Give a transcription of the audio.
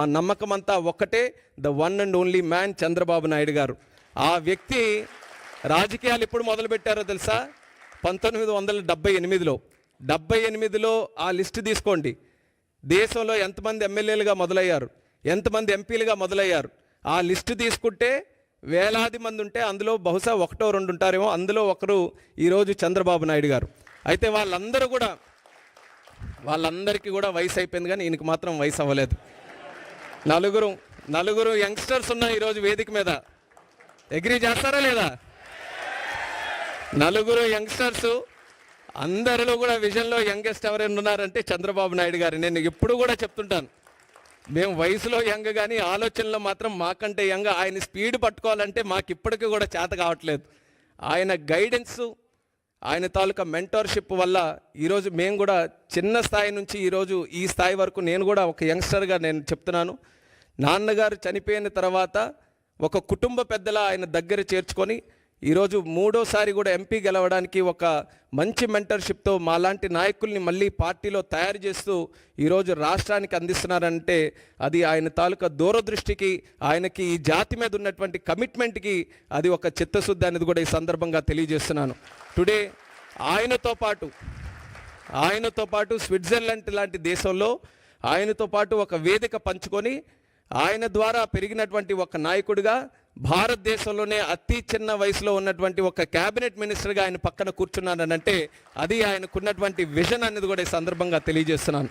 ఆ నమ్మకం అంతా ఒక్కటే, the one and only man Chandrababu Naidu గారు. ఆ వ్యక్తి రాజకీయాలు ఎప్పుడు మొదలుపెట్టారో తెలుసా? 1978లో. 78లో ఆ లిస్టు తీసుకోండి. దేశంలో ఎంతమంది ఎమ్మెల్యేలుగా మొదలయ్యారు, ఎంతమంది ఎంపీలుగా మొదలయ్యారు, ఆ లిస్టు తీసుకుంటే వేలాది మంది ఉంటే అందులో బహుశా ఒకటో రెండు ఉంటారేమో. అందులో ఒకరు ఈరోజు చంద్రబాబు నాయుడు గారు. అయితే వాళ్ళందరికీ కూడా వయసు అయిపోయింది, కానీ ఈయనకి మాత్రం వయసు అవ్వలేదు. నలుగురు యంగ్స్టర్స్ ఉన్నాయి ఈరోజు వేదిక మీద. అగ్రీ చేస్తారా లేదా? నలుగురు యంగ్స్టర్స్, అందరిలో కూడా విజన్లో యంగెస్ట్ ఎవరైనా ఉన్నారంటే చంద్రబాబు నాయుడు గారు. నేను ఎప్పుడు కూడా చెప్తుంటాను, మేము వయసులో యంగ్ కానీ ఆలోచనలో మాత్రం మాకంటే యంగ్. ఆయన స్పీడ్ పట్టుకోవాలంటే మాకు ఇప్పటికీ కూడా చేత కావట్లేదు. ఆయన గైడెన్సు, ఆయన తాలూకా మెంటర్షిప్ వల్ల ఈరోజు మేము కూడా చిన్న స్థాయి నుంచి ఈరోజు ఈ స్థాయి వరకు నేను కూడా ఒక యంగ్స్టర్గా నేను చెప్తున్నాను. నాన్నగారు చనిపోయిన తర్వాత ఒక కుటుంబ పెద్దలా ఆయన దగ్గర చేర్చుకొని ఈరోజు మూడోసారి కూడా ఎంపీ గెలవడానికి ఒక మంచి మెంటర్షిప్తో మాలాంటి నాయకుల్ని మళ్ళీ పార్టీలో తయారు చేస్తూ ఈరోజు రాష్ట్రానికి అందిస్తున్నారంటే అది ఆయన తాలూకా దూరదృష్టికి, ఆయనకి ఈ జాతి మీద ఉన్నటువంటి కమిట్మెంట్కి అది ఒక చిత్తశుద్ధి అనేది కూడా ఈ సందర్భంగా తెలియజేస్తున్నాను. టుడే ఆయనతో పాటు స్విట్జర్లాండ్ లాంటి దేశంలో ఆయనతో పాటు ఒక వేదిక పంచుకొని ఆయన ద్వారా పెరిగినటువంటి ఒక నాయకుడిగా భారతదేశంలోనే అతి చిన్న వయసులో ఉన్నటువంటి ఒక క్యాబినెట్ మినిస్టర్గా ఆయన పక్కన కూర్చున్నానంటే అది ఆయనకున్నటువంటి విజన్ అనేది కూడా ఈ సందర్భంగా తెలియజేస్తున్నాను.